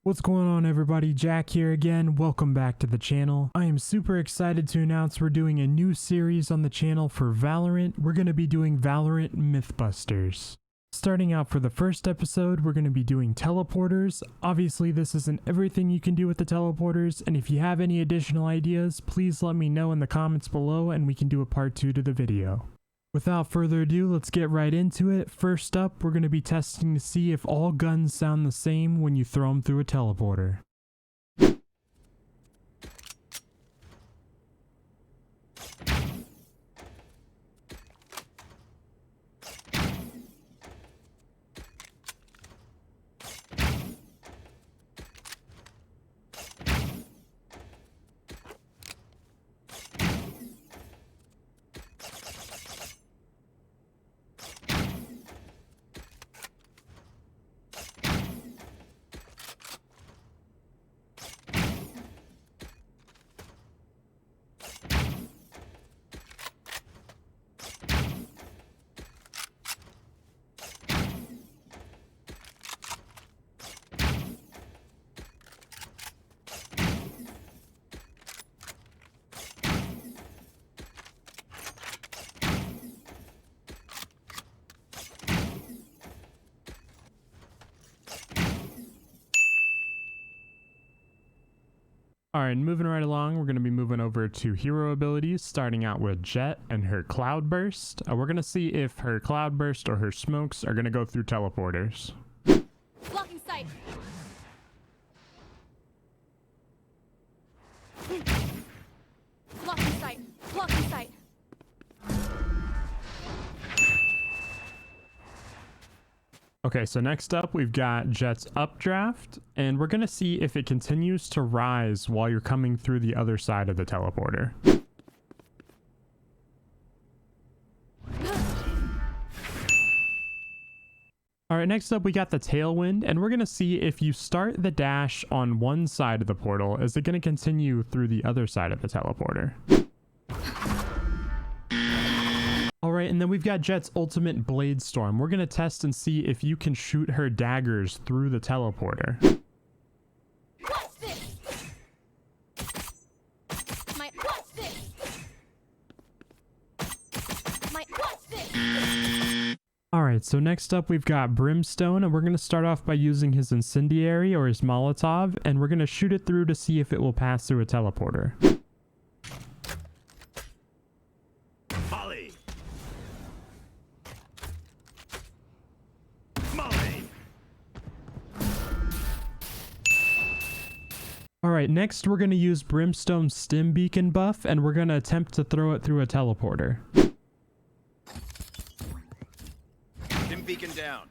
What's going on, everybody? Jack here again. Welcome back to the channel. I am super excited to announce we're doing a new series on the channel for Valorant. We're going to be doing VALORANT Mythbusters. Starting out for the first episode, we're going to be doing teleporters. Obviously, this isn't everything you can do with the teleporters, and if you have any additional ideas, please let me know in the comments below and we can do a part 2 to the video. Without further ado, let's get right into it. First up, we're going to be testing to see if all guns sound the same when you throw them through a teleporter. Alright, moving right along, we're going to be moving over to hero abilities, starting out with Jett and her CLOUDBURST. We're going to see if her CLOUDBURST or her smokes are going to go through teleporters. Blocking sight. Blocking sight. Blocking sight. Okay, so next up we've got Jett's updraft, and we're going to see if it continues to rise while you're coming through the other side of the teleporter. Alright, next up we got the TAILWIND, and we're going to see if you start the dash on one side of the portal, is it going to continue through the other side of the teleporter? Alright, and then we've got Jett's ultimate BLADESTORM. We're going to test and see if you can shoot her daggers through the teleporter. What's this? What's this? What's this? Alright, so next up we've got Brimstone, and we're going to start off by using his Incendiary or his Molotov, and we're going to shoot it through to see if it will pass through a teleporter. Alright, next we're going to use Brimstone's STIM beacon buff, and we're going to attempt to throw it through a teleporter. STIM beacon down.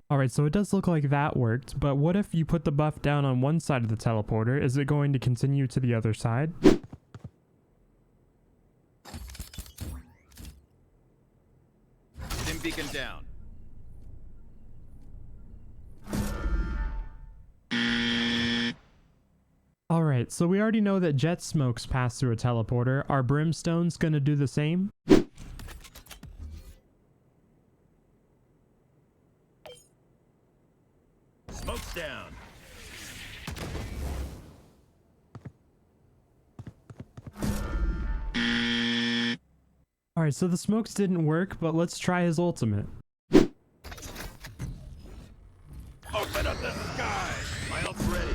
Alright, so it does look like that worked, but what if you put the buff down on one side of the teleporter? Is it going to continue to the other side? STIM beacon down. Alright, so we already know that Jett smokes pass through a teleporter. Are Brimstone's gonna do the same? Smoke's down. Alright, so the smokes didn't work, but let's try his ultimate. Open up the sky. My ult's ready.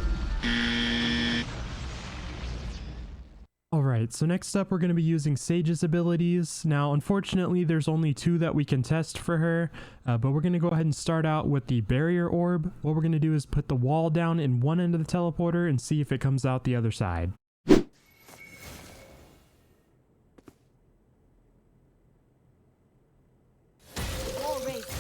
Alright, so next up we're going to be using Sage's abilities. Now, unfortunately, there's only 2 that we can test for her, but we're going to go ahead and start out with the barrier orb. What we're going to do is put the wall down in one end of the teleporter and see if it comes out the other side. Wall raised.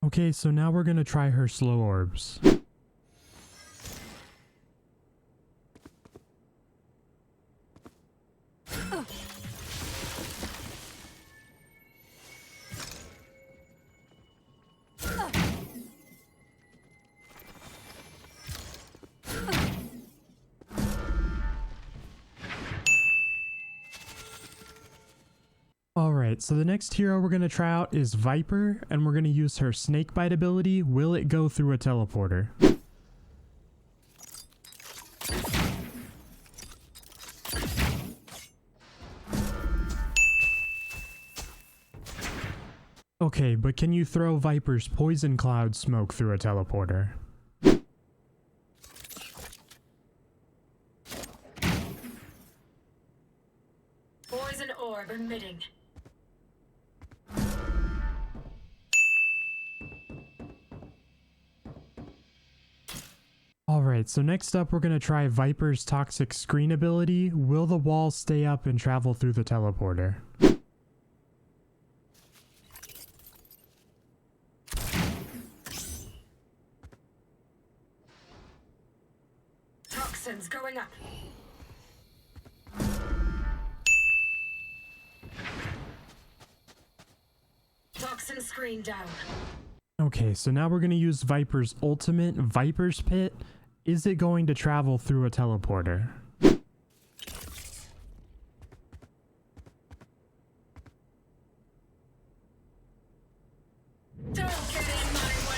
Okay, so now we're going to try her slow orbs. Alright, so the next hero we're going to try out is Viper, and we're going to use her Snakebite ability. Will it go through a teleporter? Okay, but can you throw Viper's Poison Cloud smoke through a teleporter? Poison orb emitting. Alright, so next up we're going to try Viper's Toxic Screen ability. Will the wall stay up and travel through the teleporter? Toxins going up. Toxin screen down. Okay, so now we're going to use Viper's ultimate, Viper's Pit. Is it going to travel through a teleporter? Don't get in my way.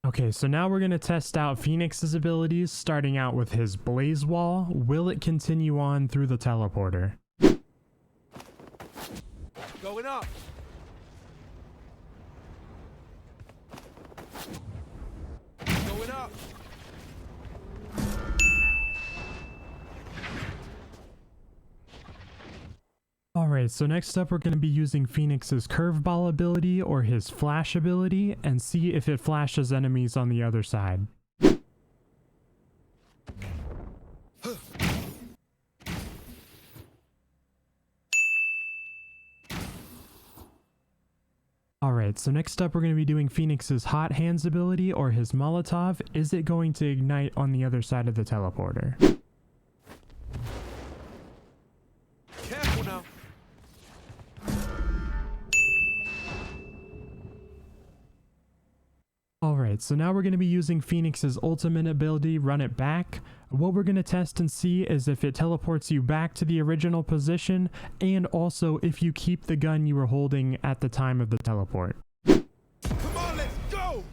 Okay, so now we're going to test out PHEONIX'S abilities, starting out with his Blaze Wall. Will it continue on through the teleporter? Going up. Going up. Alright, so next up we're going to be using PHEONIX'S Curveball ability or his Flash ability and see if it flashes enemies on the other side. Alright, so next up we're going to be doing PHEONIX'S Hot Hands ability or his Molotov. Is it going to ignite on the other side of the teleporter? Careful now. Alright, so now we're going to be using PHEONIX'S ultimate ability, Run It Back. What we're going to test and see is if it teleports you back to the original position, and also if you keep the gun you were holding at the time of the teleport. Come on, let's go.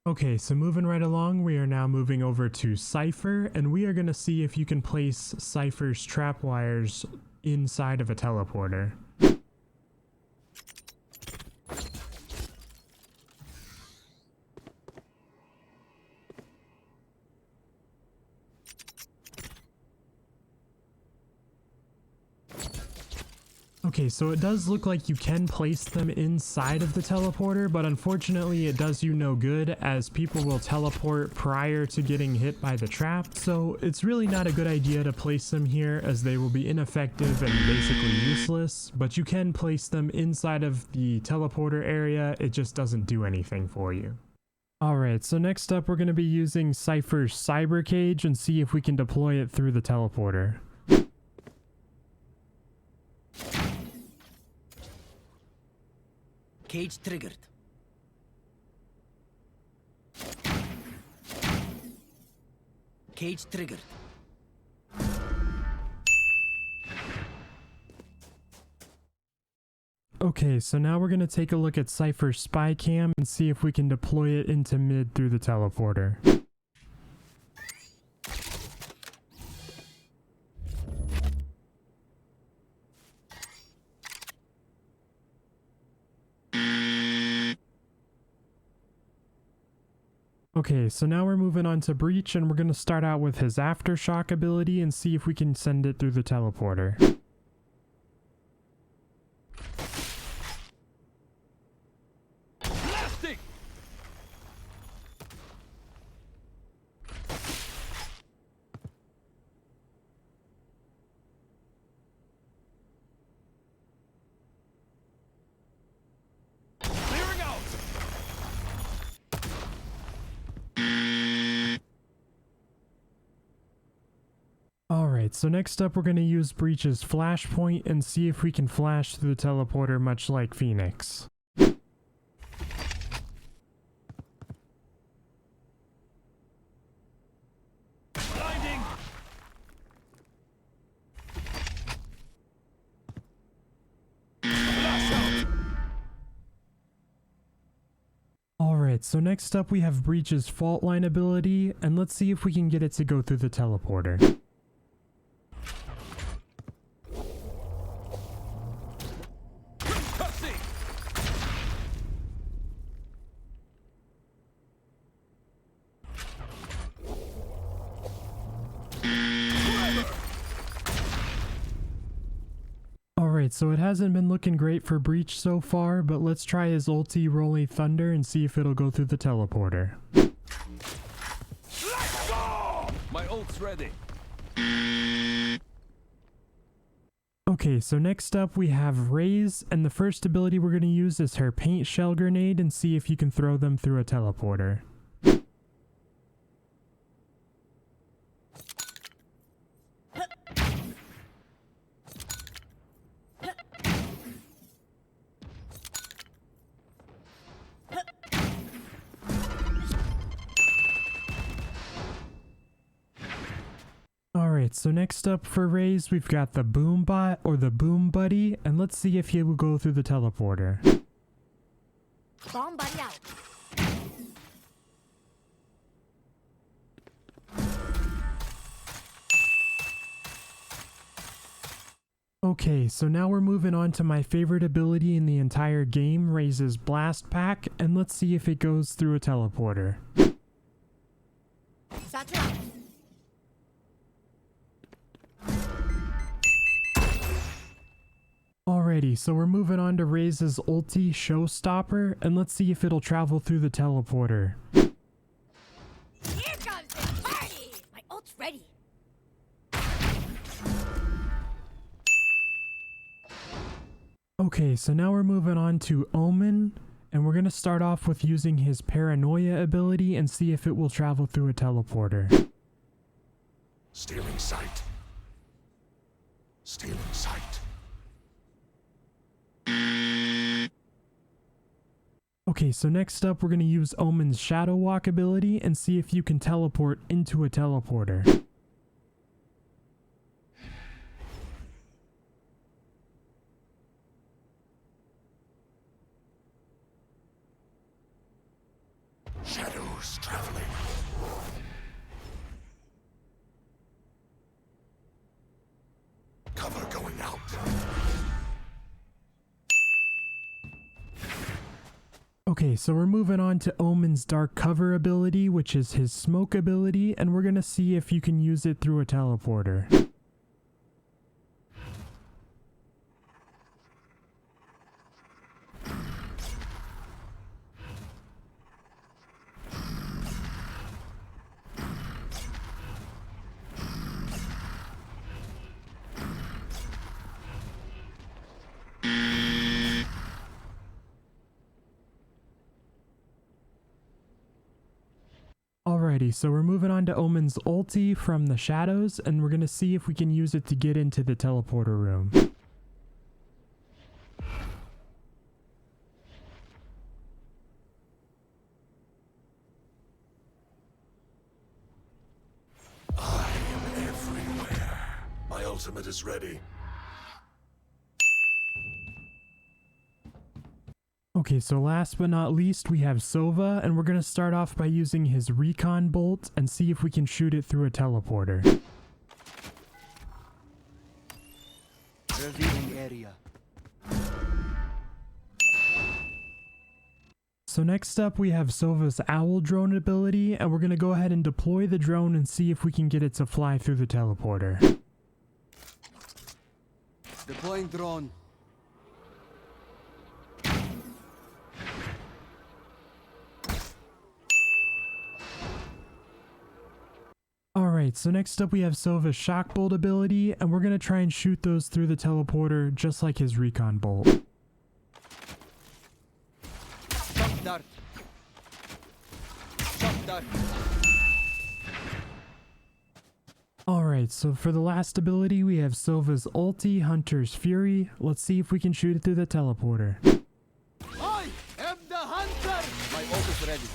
Okay, so moving right along, we are now moving over to Cypher, and we are going to see if you can place Cypher's trap wires inside of a teleporter. Okay, so it does look like you can place them inside of the teleporter, but unfortunately it does you no good as people will teleport prior to getting hit by the trap. So it's really not a good idea to place them here as they will be ineffective and basically useless, but you can place them inside of the teleporter area. It just doesn't do anything for you. Alright, so next up we're going to be using Cypher's Cyber Cage and see if we can deploy it through the teleporter. Cage triggered. Cage triggered. Okay, so now we're going to take a look at Cypher's spy cam and see if we can deploy it into mid through the teleporter. Okay, so now we're moving on to Breach, and we're going to start out with his Aftershock ability and see if we can send it through the teleporter. Blasting. Clearing out. Alright, so next up we're going to use Breach's flashpoint and see if we can flash through the teleporter much like Phoenix. Blinding! Flash out! Alright, so next up we have Breach's fault line ability, and let's see if we can get it to go through the teleporter. Cutscene! Alright, so it hasn't been looking great for Breach so far, but let's try his ulti Rolling Thunder and see if it'll go through the teleporter. Let's go! My ult's ready. Okay, so next up we have Raze, and the first ability we're going to use is her Paint Shell Grenade and see if you can throw them through a teleporter. Alright, so next up for Raze, we've got the Boom Bot or the Boom Buddy, and let's see if he will go through the teleporter. Bomb buddy out. Okay, so now we're moving on to my favorite ability in the entire game, Raze's Blast Pack, and let's see if it goes through a teleporter. Satchel out. Alrighty, so we're moving on to Raze's ulti Showstopper, and let's see if it'll travel through the teleporter. Here comes the party. My ult's ready. Okay, so now we're moving on to Omen, and we're going to start off with using his Paranoia ability and see if it will travel through a teleporter. Stealing sight. Stealing sight. Okay, so next up we're going to use Omen's Shadow Walk ability and see if you can teleport into a teleporter. Shadows traveling. Cover going out. Okay, so we're moving on to Omen's Dark Cover ability, which is his Smoke ability, and we're going to see if you can use it through a teleporter. Alrighty, so we're moving on to Omen's ulti from the shadows, and we're going to see if we can use it to get into the teleporter room. I am everywhere. My ultimate is ready. Okay, so last but not least, we have Sova, and we're going to start off by using his Recon Bolt and see if we can shoot it through a teleporter. Revealing area. So next up, we have Sova's Owl Drone ability, and we're going to go ahead and deploy the drone and see if we can get it to fly through the teleporter. Deploying drone. Alright, so next up we have Sova's Shock Bolt ability, and we're going to try and shoot those through the teleporter just like his Recon Bolt. Shock dart. Shock dart. Alright, so for the last ability, we have Sova's ulti, Hunter's Fury. Let's see if we can shoot it through the teleporter. I am the hunter! My ult is ready.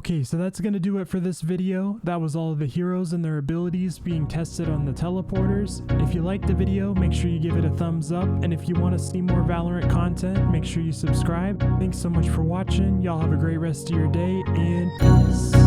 Okay, so that's gonna do it for this video. That was all of the heroes and their abilities being tested on the teleporters. If you liked the video, make sure you give it a thumbs up. And if you want to see more Valorant content, make sure you subscribe. Thanks so much for watching. Y'all have a great rest of your day, and peace.